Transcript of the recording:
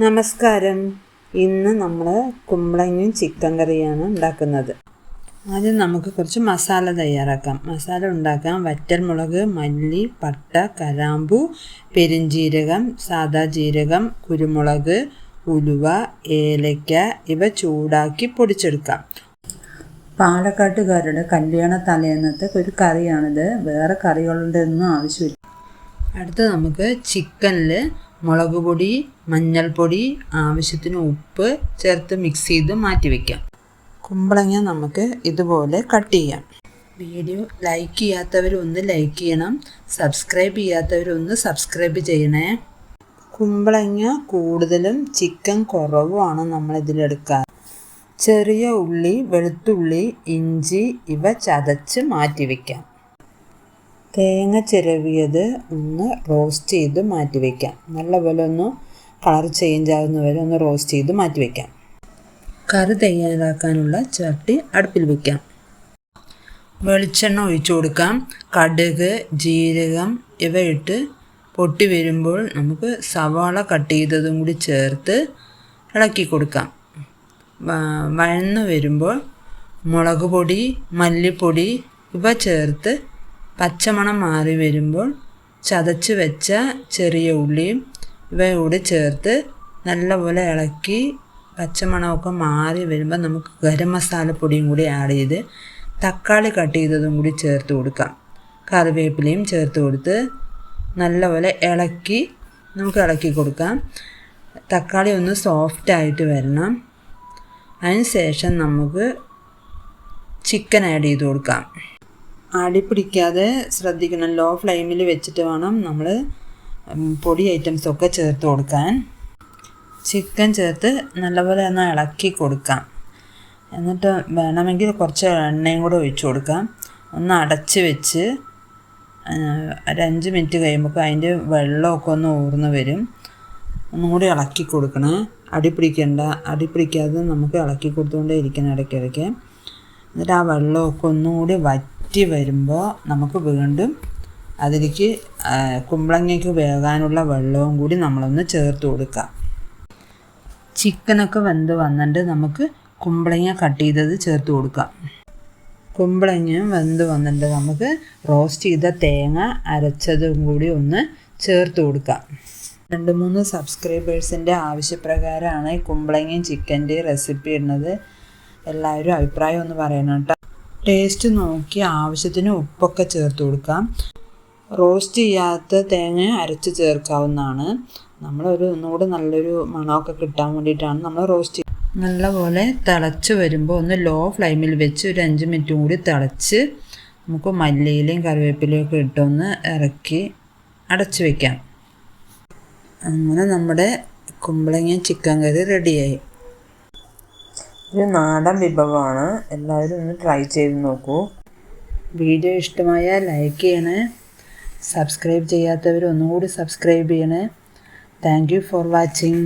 നമസ്കാരം. ഇന്ന് നമ്മൾ കുമ്പളങ്ങയും ചിക്കൻ കറിയാണ് ഉണ്ടാക്കുന്നത്. ആദ്യം നമുക്ക് കുറച്ച് മസാല തയ്യാറാക്കാം. മസാല ഉണ്ടാക്കാൻ വറ്റൽമുളക്, മല്ലി, പട്ട, കരാമ്പു, പെരുംജീരകം, സാദാ ജീരകം, കുരുമുളക്, ഉലുവ, ഏലയ്ക്ക ഇവ ചൂടാക്കി പൊടിച്ചെടുക്കാം. പാലക്കാട്ടുകാരുടെ കല്യാണ തലേന്നത്തെ ഒരു കറിയാണിത്. വേറെ കറികളുടെ ഒന്നും ആവശ്യമില്ല. അടുത്ത് നമുക്ക് ചിക്കനിൽ മുളക് പൊടി, മഞ്ഞൾപ്പൊടി, ആവശ്യത്തിന് ഉപ്പ് ചേർത്ത് മിക്സ് ചെയ്ത് മാറ്റി വയ്ക്കാം. കുമ്പളങ്ങ നമുക്ക് ഇതുപോലെ കട്ട് ചെയ്യാം. വീഡിയോ ലൈക്ക് ചെയ്യാത്തവരൊന്ന് ലൈക്ക് ചെയ്യണം, സബ്സ്ക്രൈബ് ചെയ്യാത്തവരൊന്ന് സബ്സ്ക്രൈബ് ചെയ്യണേ. കുമ്പളങ്ങ കൂടുതലും ചിക്കൻ കുറവുമാണ് നമ്മളിതിലെടുക്കുക. ചെറിയ ഉള്ളി, വെളുത്തുള്ളി, ഇഞ്ചി ഇവ ചതച്ച് മാറ്റി വയ്ക്കാം. തേങ്ങ ചിരവിയത് ഒന്ന് റോസ്റ്റ് ചെയ്ത് മാറ്റി വയ്ക്കാം. നല്ലപോലെ ഒന്ന് കളർ ചേഞ്ച് ആകുന്ന വരെ ഒന്ന് റോസ്റ്റ് ചെയ്ത് മാറ്റി വയ്ക്കാം. കറി തയ്യാറാക്കാനുള്ള ചട്ടി അടുപ്പിൽ വയ്ക്കാം. വെളിച്ചെണ്ണ ഒഴിച്ചു കൊടുക്കാം. കടുക്, ജീരകം ഇവ ഇട്ട് പൊട്ടി വരുമ്പോൾ നമുക്ക് സവാള കട്ട് ചെയ്തതും കൂടി ചേർത്ത് ഇളക്കി കൊടുക്കാം. വഴന്ന് വരുമ്പോൾ മുളക് പൊടി, മല്ലിപ്പൊടി ഇവ ചേർത്ത് പച്ചമണം മാറി വരുമ്പോൾ ചതച്ച് വെച്ച ചെറിയ ഉള്ളിയും ഇവയോട് ചേർത്ത് നല്ലപോലെ ഇളക്കി പച്ചമണമൊക്കെ മാറി വരുമ്പോൾ നമുക്ക് ഗരം മസാലപ്പൊടിയും കൂടി ആഡ് ചെയ്ത് തക്കാളി കട്ട് ചെയ്തതും കൂടി ചേർത്ത് കൊടുക്കാം. കറിവേപ്പിലയും ചേർത്ത് കൊടുത്ത് നല്ലപോലെ നമുക്ക് ഇളക്കി കൊടുക്കാം. തക്കാളി ഒന്ന് സോഫ്റ്റായിട്ട് വരണം. അതിന് ശേഷം നമുക്ക് ചിക്കൻ ആഡ് ചെയ്ത് കൊടുക്കാം. അടി പിടിക്കാതെ ശ്രദ്ധിക്കണം. ലോ ഫ്ലെയിമിൽ വെച്ചിട്ട് വേണം നമ്മൾ പൊടി ഐറ്റംസൊക്കെ ചേർത്ത് കൊടുക്കാൻ. ചിക്കൻ ചേർത്ത് നല്ലപോലെ ഒന്ന് ഇളക്കി കൊടുക്കാം. എന്നിട്ട് വേണമെങ്കിൽ കുറച്ച് എണ്ണയും കൂടെ ഒഴിച്ചു കൊടുക്കാം. ഒന്ന് അടച്ച് വെച്ച് ഒരു 5 മിനിറ്റ് കഴിയുമ്പോൾ അതിൻ്റെ വെള്ളമൊക്കെ ഒന്ന് ഊർന്ന് വരും. ഒന്നും കൂടി ഇളക്കി കൊടുക്കണേ. അടി പിടിക്കാതെ നമുക്ക് ഇളക്കി കൊടുത്തുകൊണ്ടേ ഇരിക്കണം ഇടയ്ക്കിടയ്ക്ക്. എന്നിട്ട് ആ വെള്ളമൊക്കെ ഒന്നും കൂടി വറ്റി വരുമ്പോൾ നമുക്ക് വീണ്ടും അതിലേക്ക് കുമ്പളങ്ങയ്ക്ക് വേകാനുള്ള വെള്ളവും കൂടി നമ്മളൊന്ന് ചേർത്ത് കൊടുക്കാം. ചിക്കനൊക്കെ വെന്ത് വന്നിട്ട് നമുക്ക് കുമ്പളങ്ങ കട്ട് ചെയ്തത് ചേർത്ത് കൊടുക്കാം. കുമ്പളങ്ങ വെന്ത് വന്നിട്ട് നമുക്ക് റോസ്റ്റ് ചെയ്ത തേങ്ങ അരച്ചതും കൂടി ഒന്ന് ചേർത്ത് കൊടുക്കാം. 2-3 സബ്സ്ക്രൈബേഴ്സിൻ്റെ ആവശ്യപ്രകാരമാണ് ഈ കുമ്പളങ്ങയും ചിക്കൻ്റെ റെസിപ്പി ഇടുന്നത്. എല്ലാവരും അഭിപ്രായം ഒന്ന് പറയണം കേട്ടോ. ടേസ്റ്റ് നോക്കി ആവശ്യത്തിന് ഉപ്പൊക്കെ ചേർത്ത് കൊടുക്കാം. റോസ്റ്റ് ചെയ്യാത്ത തേങ്ങ അരച്ച് ചേർക്കാവുന്നതാണ്. ഒന്നുകൂടി നല്ലൊരു മണമൊക്കെ കിട്ടാൻ വേണ്ടിയിട്ടാണ് നമ്മൾ റോസ്റ്റ് ചെയ്യുന്നത്. നല്ലപോലെ തിളച്ച് വരുമ്പോൾ ഒന്ന് ലോ ഫ്ലെയിമിൽ വെച്ച് ഒരു 5 മിനിറ്റും കൂടി തിളച്ച് നമുക്ക് മല്ലിയിലയും കറിവേപ്പിലയും ഒക്കെ ഇട്ടൊന്ന് ഇറക്കി അടച്ച് വയ്ക്കാം. അങ്ങനെ നമ്മുടെ കുമ്പളങ്ങ ചിക്കൻ കറി റെഡിയായി. ഒരു നാടൻ വിഭവമാണ്. എല്ലാവരും ഒന്ന് ട്രൈ ചെയ്ത് നോക്കൂ. വീഡിയോ ഇഷ്ടമായാൽ ലൈക്ക് ചെയ്യണേ. സബ്സ്ക്രൈബ് ചെയ്യാത്തവർ ഒന്നുകൂടി സബ്സ്ക്രൈബ് ചെയ്യണേ. Thank you for watching.